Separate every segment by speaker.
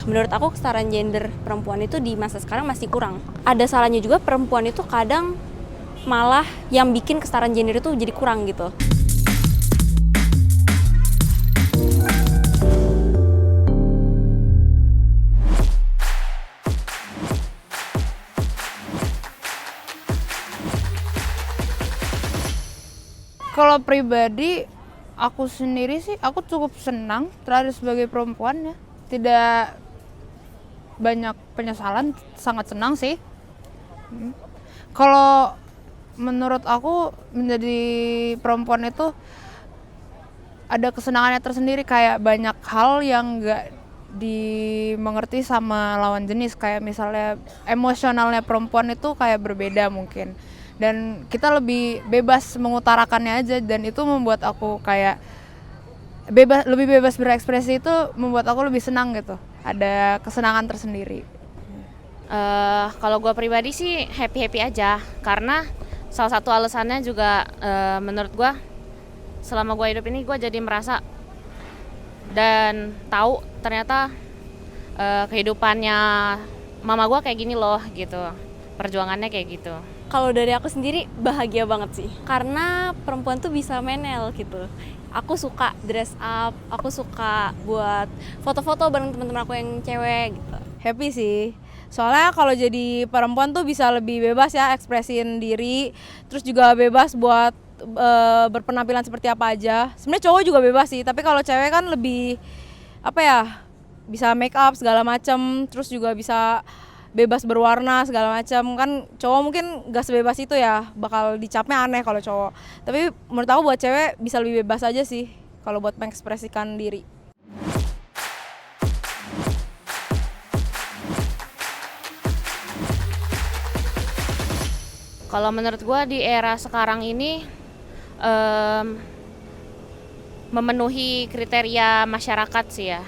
Speaker 1: menurut aku kesetaraan gender perempuan itu di masa sekarang masih kurang. Ada salahnya juga perempuan itu kadang malah yang bikin kesetaraan gender itu jadi kurang gitu.
Speaker 2: Kalau pribadi aku sendiri sih, aku cukup senang terhadap sebagai perempuan ya. Tidak banyak penyesalan, sangat senang sih. Kalau menurut aku menjadi perempuan itu ada kesenangannya tersendiri, kayak banyak hal yang nggak dimengerti sama lawan jenis. Kayak misalnya emosionalnya perempuan itu kayak berbeda mungkin. Dan kita lebih bebas mengutarakannya aja, dan itu membuat aku kayak lebih bebas berekspresi. Itu membuat aku lebih senang gitu, ada kesenangan tersendiri.
Speaker 3: Kalau gue pribadi sih happy aja, karena salah satu alasannya juga menurut gue selama gue hidup ini gue jadi merasa dan tahu ternyata kehidupannya mama gue kayak gini loh gitu, perjuangannya kayak gitu.
Speaker 1: Kalau dari aku sendiri bahagia banget sih, karena perempuan tuh bisa menel gitu. Aku suka dress up, aku suka buat foto-foto bareng teman-teman aku yang cewek gitu.
Speaker 4: Happy sih, soalnya kalau jadi perempuan tuh bisa lebih bebas ya ekspresiin diri, terus juga bebas buat berpenampilan seperti apa aja. Sebenarnya cowok juga bebas sih, tapi kalau cewek kan lebih apa ya, bisa make up segala macam, terus juga bisa bebas berwarna segala macam. Kan cowok mungkin gak sebebas itu ya, bakal dicapnya aneh kalau cowok. Tapi menurut aku buat cewek bisa lebih bebas aja sih kalau buat mengekspresikan diri.
Speaker 3: Kalau menurut gue di era sekarang ini memenuhi kriteria masyarakat sih ya.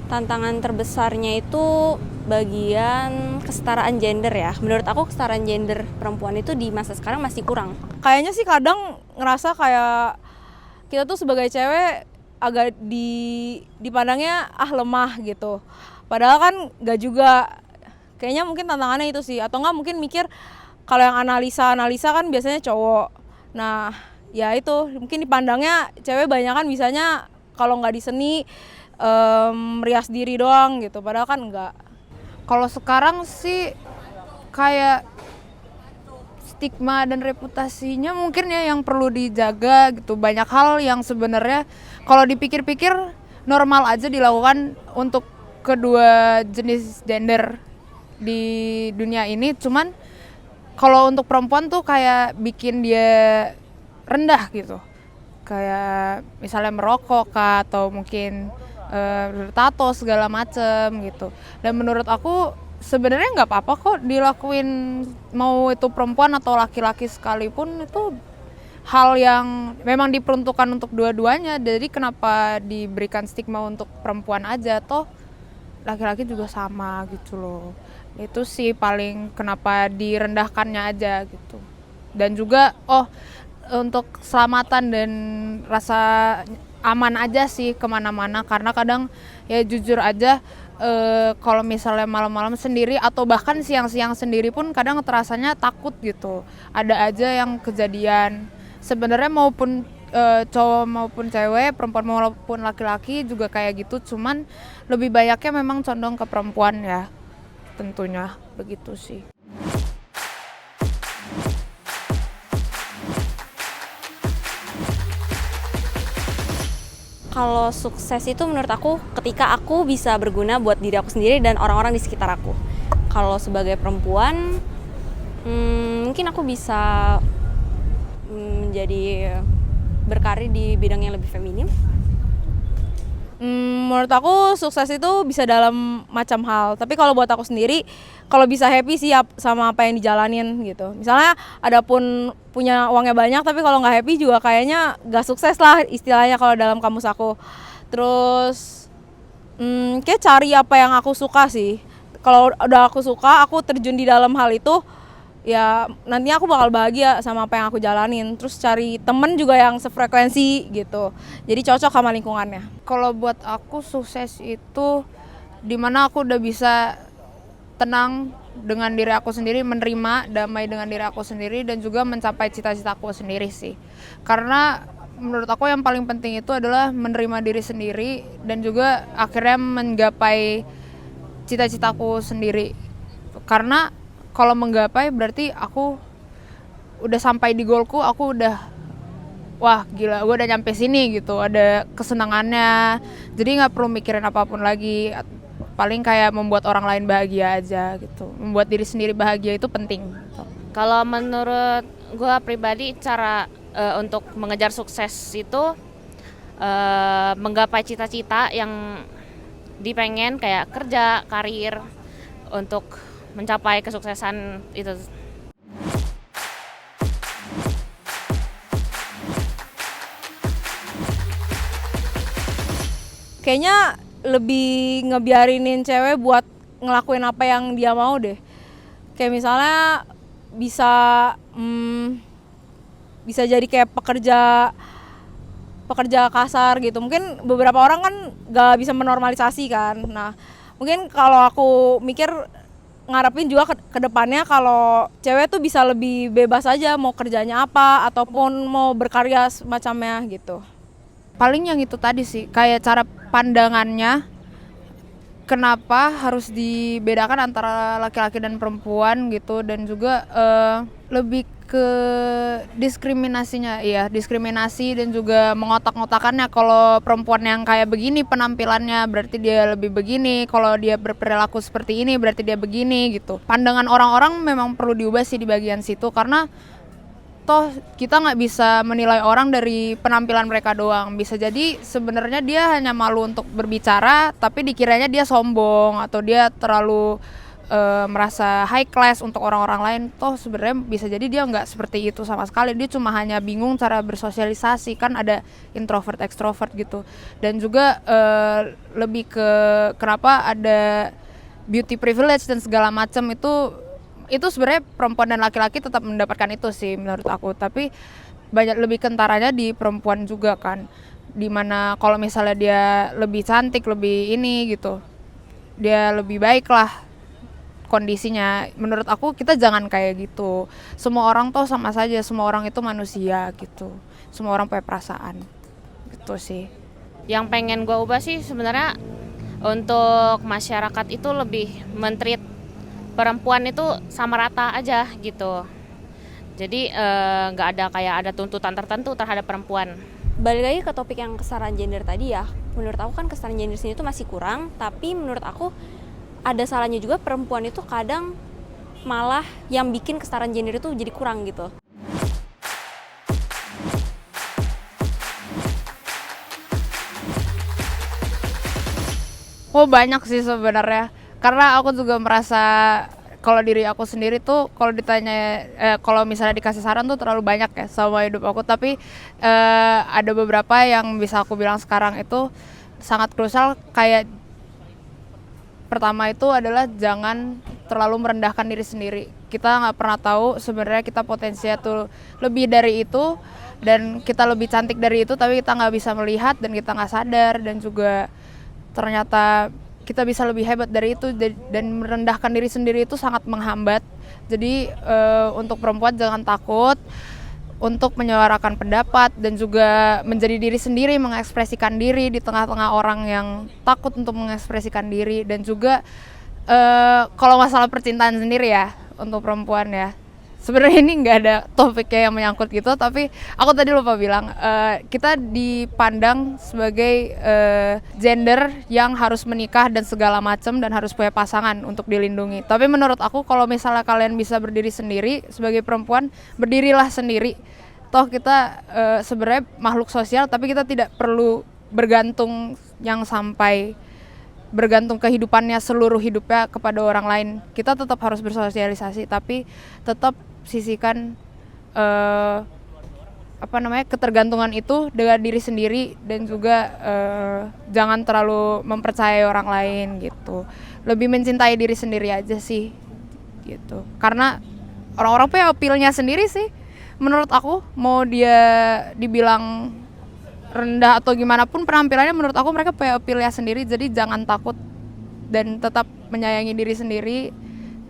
Speaker 1: Tantangan terbesarnya itu bagian kesetaraan gender ya. Menurut aku kesetaraan gender perempuan itu di masa sekarang masih kurang.
Speaker 4: Kayaknya sih kadang ngerasa kayak kita tuh sebagai cewek agak dipandangnya lemah gitu. Padahal kan gak juga. Kayaknya mungkin tantangannya itu sih. Atau enggak mungkin mikir kalau yang analisa kan biasanya cowok. Nah ya itu mungkin dipandangnya cewek banyakan bisanya kalau nggak di seni rias diri doang gitu, padahal kan enggak.
Speaker 2: Kalau sekarang sih kayak stigma dan reputasinya mungkin ya yang perlu dijaga gitu. Banyak hal yang sebenarnya kalau dipikir-pikir normal aja dilakukan untuk kedua jenis gender di dunia ini. Cuman kalau untuk perempuan tuh kayak bikin dia rendah gitu. Kayak misalnya merokok kah, atau mungkin bertato segala macem gitu. Dan menurut aku sebenarnya nggak apa-apa kok dilakuin, mau itu perempuan atau laki-laki sekalipun. Itu hal yang memang diperuntukkan untuk dua-duanya. Jadi kenapa diberikan stigma untuk perempuan aja, toh laki-laki juga sama gitu loh. Itu sih paling kenapa direndahkannya aja gitu. Dan juga untuk keselamatan dan rasa aman aja sih kemana-mana, karena kadang ya jujur aja kalau misalnya malam-malam sendiri atau bahkan siang-siang sendiri pun kadang terasanya takut gitu. Ada aja yang kejadian sebenarnya, maupun cowok maupun cewek, perempuan maupun laki-laki juga kayak gitu. Cuman lebih banyaknya memang condong ke perempuan ya, tentunya begitu sih.
Speaker 1: Kalau sukses itu menurut aku ketika aku bisa berguna buat diri aku sendiri dan orang-orang di sekitar aku. Kalau sebagai perempuan, mungkin aku bisa menjadi berkarir di bidang yang lebih feminim.
Speaker 4: Menurut aku sukses itu bisa dalam macam hal. Tapi kalau buat aku sendiri, kalau bisa happy sih sama apa yang dijalanin gitu. Misalnya ada pun punya uangnya banyak, tapi kalau nggak happy juga kayaknya nggak sukses lah istilahnya kalau dalam kamus aku. Terus kayak cari apa yang aku suka sih. Kalau udah aku suka, aku terjun di dalam hal itu, ya nantinya aku bakal bahagia sama apa yang aku jalanin. Terus cari temen juga yang sefrekuensi gitu, jadi cocok sama lingkungannya.
Speaker 2: Kalau buat aku sukses itu dimana aku udah bisa tenang dengan diri aku sendiri, menerima, damai dengan diri aku sendiri, dan juga mencapai cita-citaku sendiri sih. Karena menurut aku yang paling penting itu adalah menerima diri sendiri dan juga akhirnya menggapai cita-citaku sendiri. Karena kalau menggapai berarti aku udah sampai di goalku, aku udah wah gila, gue udah nyampe sini gitu, ada kesenangannya, jadi nggak perlu mikirin apapun lagi. Paling kayak membuat orang lain bahagia aja gitu, membuat diri sendiri bahagia itu penting gitu.
Speaker 3: Kalau menurut gue pribadi cara untuk mengejar sukses itu menggapai cita-cita yang dipengen kayak kerja, karir untuk mencapai kesuksesan itu.
Speaker 4: Kayaknya lebih ngebiarinin cewek buat ngelakuin apa yang dia mau deh. Kayak misalnya bisa jadi kayak pekerja kasar gitu. Mungkin beberapa orang kan gak bisa menormalisasi kan. Nah mungkin kalau aku mikir ngarepin juga ke depannya kalau cewek tuh bisa lebih bebas aja mau kerjanya apa ataupun mau berkarya semacamnya gitu.
Speaker 2: Paling yang itu tadi sih, kayak cara pandangannya kenapa harus dibedakan antara laki-laki dan perempuan gitu, dan juga lebih ke diskriminasinya, iya diskriminasi dan juga mengotak-ngotakannya. Kalau perempuan yang kayak begini penampilannya berarti dia lebih begini, kalau dia berperilaku seperti ini berarti dia begini gitu. Pandangan orang-orang memang perlu diubah sih di bagian situ, karena toh kita nggak bisa menilai orang dari penampilan mereka doang. Bisa jadi sebenarnya dia hanya malu untuk berbicara, tapi dikiranya dia sombong atau dia terlalu merasa high class untuk orang-orang lain. Toh sebenarnya bisa jadi dia nggak seperti itu sama sekali. Dia cuma hanya bingung cara bersosialisasi, kan ada introvert, extrovert gitu. Dan juga lebih ke kenapa ada beauty privilege dan segala macam itu sebenarnya perempuan dan laki-laki tetap mendapatkan itu sih menurut aku, tapi banyak lebih kentaranya di perempuan juga kan, dimana kalau misalnya dia lebih cantik, lebih ini gitu, dia lebih baik lah kondisinya. Menurut aku kita jangan kayak gitu, semua orang tuh sama saja, semua orang itu manusia gitu, semua orang punya perasaan gitu sih.
Speaker 3: Yang pengen gue ubah sih sebenarnya untuk masyarakat itu lebih men-treat perempuan itu sama rata aja gitu. Jadi nggak ada kayak ada tuntutan tertentu terhadap perempuan.
Speaker 1: Balik lagi ke topik yang kesetaraan gender tadi ya, menurut aku kan kesetaraan gender sini tuh masih kurang, tapi menurut aku ada salahnya juga perempuan itu kadang malah yang bikin kesetaraan gender itu jadi kurang gitu.
Speaker 2: Oh banyak sih sebenarnya, karena aku juga merasa kalau diri aku sendiri tuh kalau ditanya kalau misalnya dikasih saran tuh terlalu banyak ya sama hidup aku, tapi ada beberapa yang bisa aku bilang sekarang itu sangat krusial. Kayak pertama itu adalah jangan terlalu merendahkan diri sendiri. Kita nggak pernah tahu sebenarnya kita potensinya tuh lebih dari itu, dan kita lebih cantik dari itu, tapi kita nggak bisa melihat dan kita nggak sadar, dan juga ternyata kita bisa lebih hebat dari itu, dan merendahkan diri sendiri itu sangat menghambat. Jadi untuk perempuan jangan takut untuk menyuarakan pendapat dan juga menjadi diri sendiri, mengekspresikan diri di tengah-tengah orang yang takut untuk mengekspresikan diri. Dan juga kalau masalah percintaan sendiri ya untuk perempuan ya, sebenarnya ini nggak ada topiknya yang menyangkut gitu, tapi aku tadi lupa bilang kita dipandang sebagai gender yang harus menikah dan segala macam dan harus punya pasangan untuk dilindungi. Tapi menurut aku kalau misalnya kalian bisa berdiri sendiri sebagai perempuan, berdirilah sendiri. Toh kita sebenarnya makhluk sosial, tapi kita tidak perlu bergantung yang sampai bergantung kehidupannya seluruh hidupnya kepada orang lain. Kita tetap harus bersosialisasi, tapi tetap sisihkan ketergantungan itu dengan diri sendiri, dan juga jangan terlalu mempercayai orang lain gitu. Lebih mencintai diri sendiri aja sih gitu. Karena orang-orang punya appeal-nya sendiri sih menurut aku. Mau dia dibilang rendah atau gimana pun penampilannya, menurut aku mereka punya appeal-nya sendiri. Jadi jangan takut dan tetap menyayangi diri sendiri.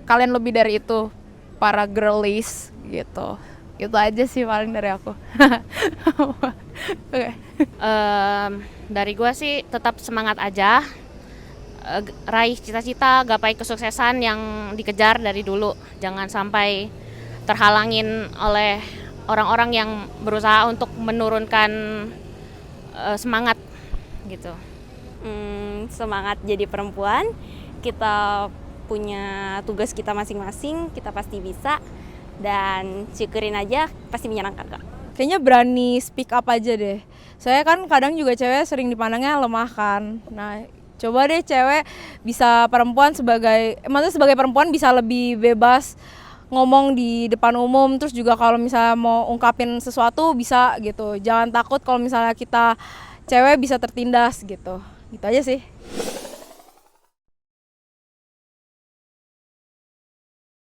Speaker 2: Kalian lebih dari itu, para girlies gitu. Itu aja sih paling dari aku. Oke.
Speaker 3: Dari gue sih tetap semangat aja, raih cita-cita, gapai kesuksesan yang dikejar dari dulu. Jangan sampai terhalangin oleh orang-orang yang berusaha untuk menurunkan semangat gitu.
Speaker 1: Semangat jadi perempuan, kita punya tugas kita masing-masing, kita pasti bisa, dan syukurin aja, pasti menyenangkan kak.
Speaker 4: Kayaknya berani speak up aja deh. Saya kan kadang juga cewek sering dipandangnya lemah kan. Nah, coba deh cewek bisa maksudnya sebagai perempuan bisa lebih bebas ngomong di depan umum, terus juga kalau misalnya mau ungkapin sesuatu bisa gitu. Jangan takut kalau misalnya kita cewek bisa tertindas gitu. Gitu aja sih.